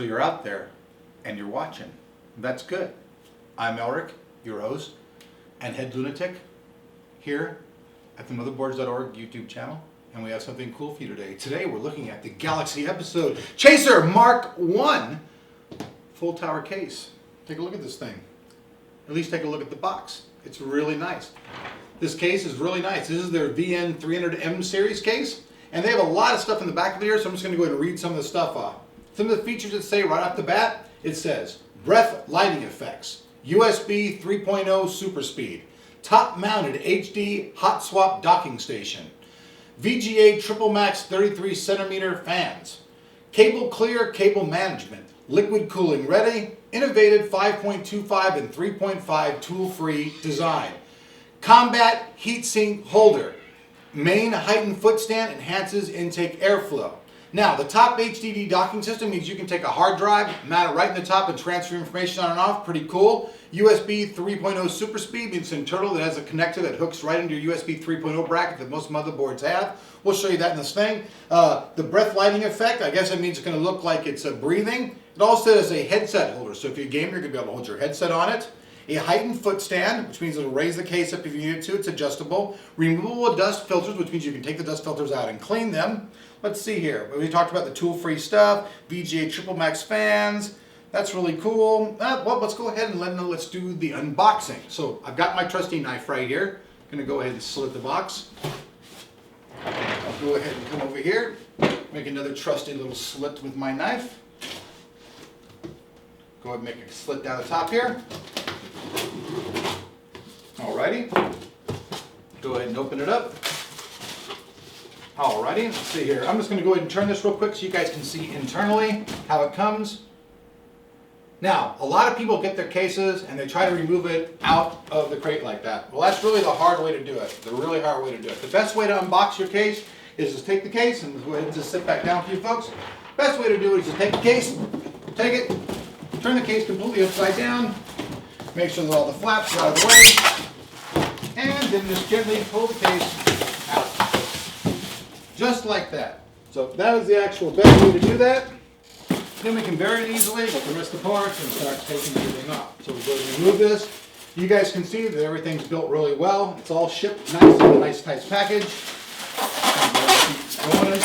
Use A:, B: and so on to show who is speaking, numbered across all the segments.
A: So you're out there and you're watching. That's good. I'm Elric, your host, and head lunatic here at the Motherboards.org YouTube channel. And we have something cool for you today. Today we're looking at the Galaxy episode Chaser Mark 1 full tower case. Take a look at this thing. At least take a look at the box. It's really nice. This case is really nice. This is their VN300M series case. And they have a lot of stuff in the back of here, so I'm just going to go ahead and read some of the stuff off. Some of the features that say right off the bat, it says breath lighting effects, USB 3.0 super speed, top mounted HD hot swap docking station, VGA triple max 33 centimeter fans, cable clear cable management, liquid cooling ready, innovative 5.25 and 3.5 tool free design, combat heatsink holder, main heightened footstand enhances intake airflow. Now, the top HDD docking system means you can take a hard drive, mount it right in the top and transfer information on and off. Pretty cool. USB 3.0 super speed means it's internal that has a connector that hooks right into your USB 3.0 bracket that most motherboards have. We'll show you that in this thing. The breath lighting effect, I guess it means it's going to look like it's breathing. It also has a headset holder, so if you're a gamer, you're going to be able to hold your headset on it. A heightened foot stand, which means it'll raise the case up if you need it to. It's adjustable. Removable dust filters, which means you can take the dust filters out and clean them. Let's see here. We talked about the tool-free stuff, VGA triple max fans. That's really cool. Well, let's go ahead and let's do the unboxing. So I've got my trusty knife right here. I'm going to go ahead and slit the box. I'll go ahead and come over here, make another trusty little slit with my knife. Go ahead and make a slit down the top here. Alrighty. Go ahead and open it up. Alrighty, let's see here. I'm just going to go ahead and turn this real quick so you guys can see internally how it comes. Now, a lot of people get their cases and they try to remove it out of the crate like that. Well, that's really the hard way to do it. The really hard way to do it. The best way to unbox your case is just take the case and go ahead and just sit back down for you folks. Best way to do it is just take the case, take it, turn the case completely upside down, make sure that all the flaps are out of the way, and then just gently pull the case out. Just like that. So that was the actual best way to do that. Then we can very easily get the rest of the parts and start taking everything off. So we'll go ahead and remove this. You guys can see that everything's built really well. It's all shipped nice in a nice tight package. Going,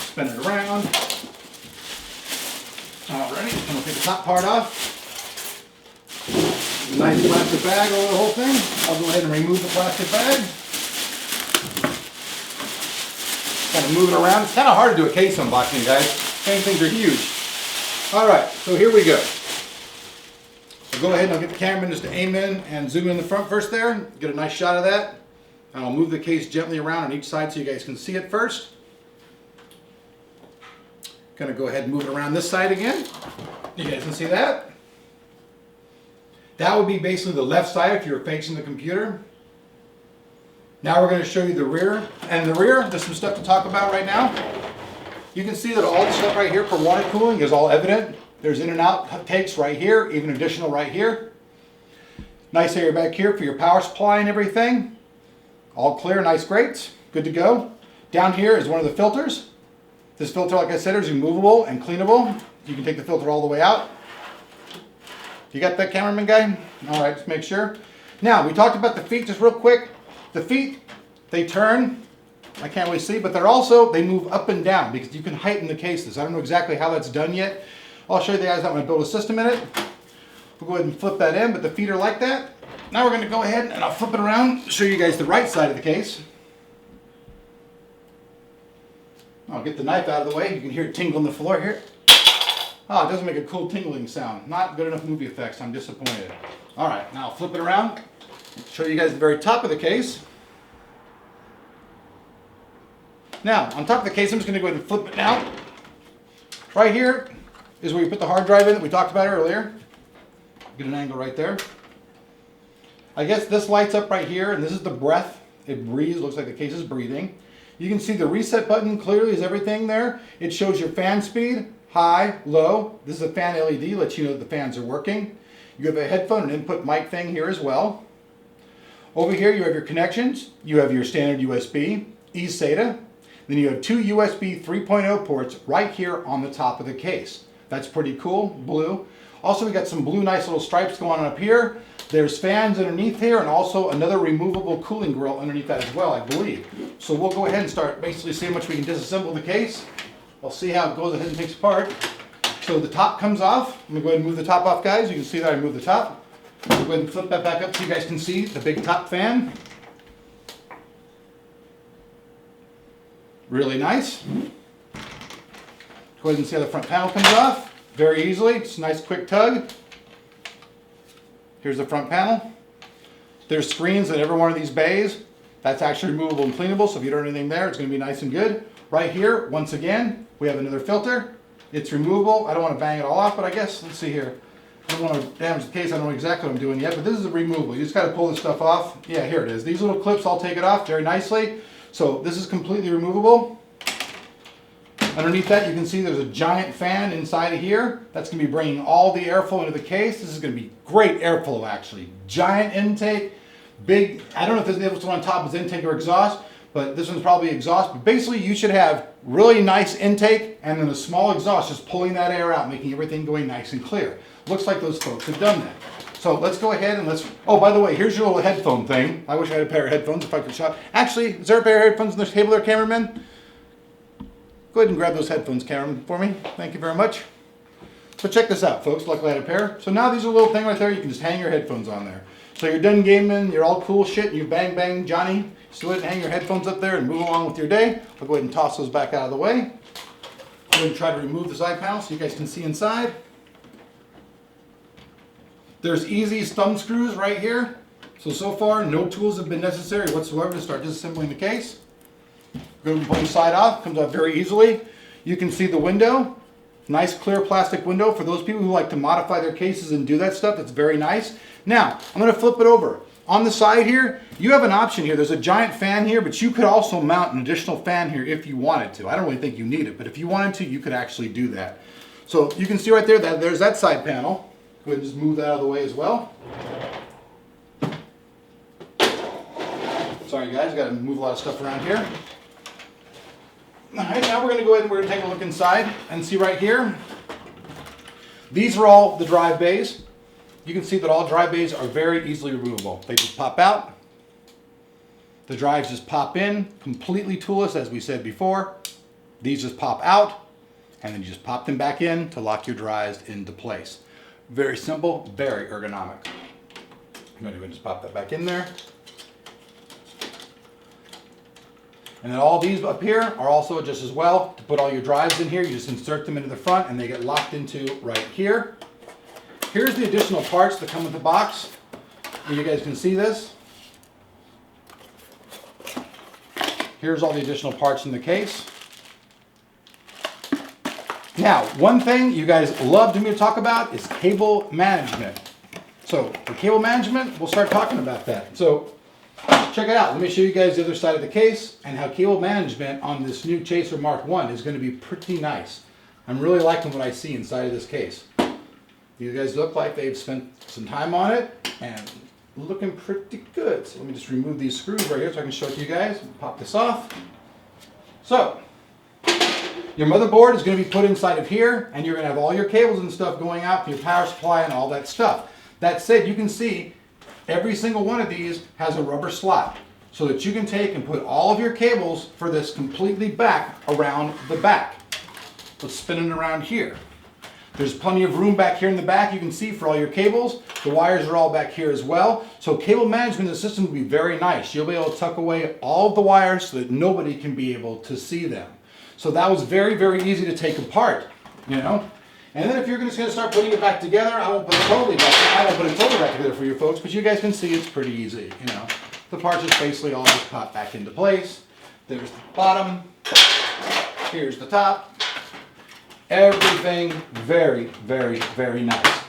A: spin it around. Alrighty, and we'll take the top part off. Nice plastic bag over the whole thing. I'll go ahead and remove the plastic bag. Kind of move it around. It's kind of hard to do a case unboxing, guys. Same things are huge. Alright, so here we go. I'll go ahead and I'll get the cameraman just to aim in and zoom in the front first there. Get a nice shot of that. And I'll move the case gently around on each side so you guys can see it first. Gonna go ahead and move it around this side again. You guys can see that. That would be basically the left side if you were facing the computer. Now we're going to show you the rear. And the rear, there's some stuff to talk about right now. You can see that all the stuff right here for water cooling is all evident. There's in and out takes right here, even additional right here. Nice area back here for your power supply and everything. All clear, nice grates, good to go. Down here is one of the filters. This filter, like I said, is removable and cleanable. You can take the filter all the way out. You got that, cameraman guy? All right, just make sure. Now, we talked about the feet just real quick. The feet, they turn, I can't really see, but they move up and down because you can heighten the cases. I don't know exactly how that's done yet. I'll show you guys how I'm going to build a system in it. We'll go ahead and flip that in, but the feet are like that. Now we're going to go ahead and I'll flip it around to show you guys the right side of the case. I'll get the knife out of the way. You can hear it tingle on the floor here. Oh, it doesn't make a cool tingling sound. Not good enough movie effects. I'm disappointed. All right, now I'll flip it around. Show you guys the very top of the case. Now, on top of the case, I'm just going to go ahead and flip it down. Right here is where you put the hard drive in that we talked about earlier. Get an angle right there. I guess this lights up right here, and this is the breath. It breathes, looks like the case is breathing. You can see the reset button clearly is everything there. It shows your fan speed, high, low. This is a fan LED, lets you know that the fans are working. You have a headphone and input mic thing here as well. Over here you have your connections. You have your standard USB, eSATA. Then you have two USB 3.0 ports right here on the top of the case. That's pretty cool, blue. Also, we got some blue nice little stripes going on up here. There's fans underneath here and also another removable cooling grill underneath that as well, I believe. So we'll go ahead and start basically seeing how much we can disassemble the case. We'll see how it goes ahead and takes apart. So the top comes off. I'm gonna go ahead and move the top off, guys. You can see that I moved the top. We'll go ahead and flip that back up so you guys can see the big top fan. Really nice. Go ahead and see how the front panel comes off. Very easily, it's a nice quick tug. Here's the front panel. There's screens in every one of these bays. That's actually removable and cleanable, so if you don't have anything there, it's going to be nice and good. Right here, once again, we have another filter. It's removable. I don't want to bang it all off, but I guess, let's see here. I don't want to damage the case. I don't know exactly what I'm doing yet, but this is a removable. You just got to pull this stuff off. Yeah, here it is. These little clips, I'll take it off very nicely. So this is completely removable. Underneath that, you can see there's a giant fan inside of here. That's going to be bringing all the airflow into the case. This is going to be great airflow, actually. Giant intake, big, I don't know if this one on top is intake or exhaust, but this one's probably exhaust. But basically, you should have really nice intake and then a small exhaust just pulling that air out, making everything going nice and clear. Looks like those folks have done that. So let's go ahead and oh, by the way, here's your little headphone thing. I wish I had a pair of headphones if I could shop. Actually, is there a pair of headphones on the table there, cameraman? Go ahead and grab those headphones, cameraman, for me. Thank you very much. So check this out, folks. Luckily I had a pair. So now these are a little thing right there. You can just hang your headphones on there. So you're done gaming, you're all cool shit, and you bang bang Johnny. Just go ahead and hang your headphones up there and move along with your day. I'll go ahead and toss those back out of the way. Go ahead and try to remove the side panel so you guys can see inside. There's easy thumb screws right here. So far, no tools have been necessary whatsoever to start disassembling the case. Go and pull the side off, comes out very easily. You can see the window, nice clear plastic window. For those people who like to modify their cases and do that stuff, it's very nice. Now, I'm gonna flip it over. On the side here, you have an option here. There's a giant fan here, but you could also mount an additional fan here if you wanted to. I don't really think you need it, but if you wanted to, you could actually do that. So you can see right there that there's that side panel. Go ahead and just move that out of the way as well. Sorry guys, gotta move a lot of stuff around here. All right, now we're going to go ahead and we're going to take a look inside and see right here. These are all the drive bays. You can see that all drive bays are very easily removable. They just pop out. The drives just pop in, completely toolless, as we said before. These just pop out, and then you just pop them back in to lock your drives into place. Very simple, very ergonomic. I'm going to just pop that back in there. And then all these up here are also just as well. To put all your drives in here, you just insert them into the front and they get locked into right here. Here's the additional parts that come with the box. And you guys can see this. Here's all the additional parts in the case. Now, one thing you guys love me to talk about is cable management. So for cable management, we'll start talking about that. So check it out. Let me show you guys the other side of the case and how cable management on this new Chaser Mark I is going to be pretty nice. I'm really liking what I see inside of this case. These guys look like they've spent some time on it and looking pretty good. So let me just remove these screws right here so I can show it to you guys. Pop this off. So your motherboard is going to be put inside of here, and you're going to have all your cables and stuff going out for your power supply and all that stuff. That said, you can see every single one of these has a rubber slot so that you can take and put all of your cables for this completely back around the back. Let's spin it around here. There's plenty of room back here in the back, you can see, for all your cables. The wires are all back here as well. So cable management in the system will be very nice. You'll be able to tuck away all of the wires so that nobody can be able to see them. So that was very, very easy to take apart, you know. And then if you're just going to start putting it back together, I won't put it totally back together for you folks, but you guys can see it's pretty easy, you know. The parts just basically all just pop back into place. There's the bottom. Here's the top. Everything very, very, very nice.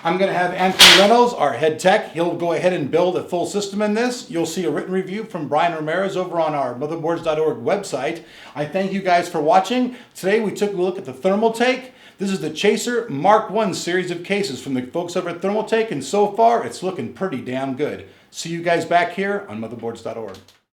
A: I'm going to have Anthony Reynolds, our head tech. He'll go ahead and build a full system in this. You'll see a written review from Brian Ramirez over on our Motherboards.org website. I thank you guys for watching. Today we took a look at the Thermaltake. This is the Chaser Mark I series of cases from the folks over at Thermaltake, and so far it's looking pretty damn good. See you guys back here on Motherboards.org.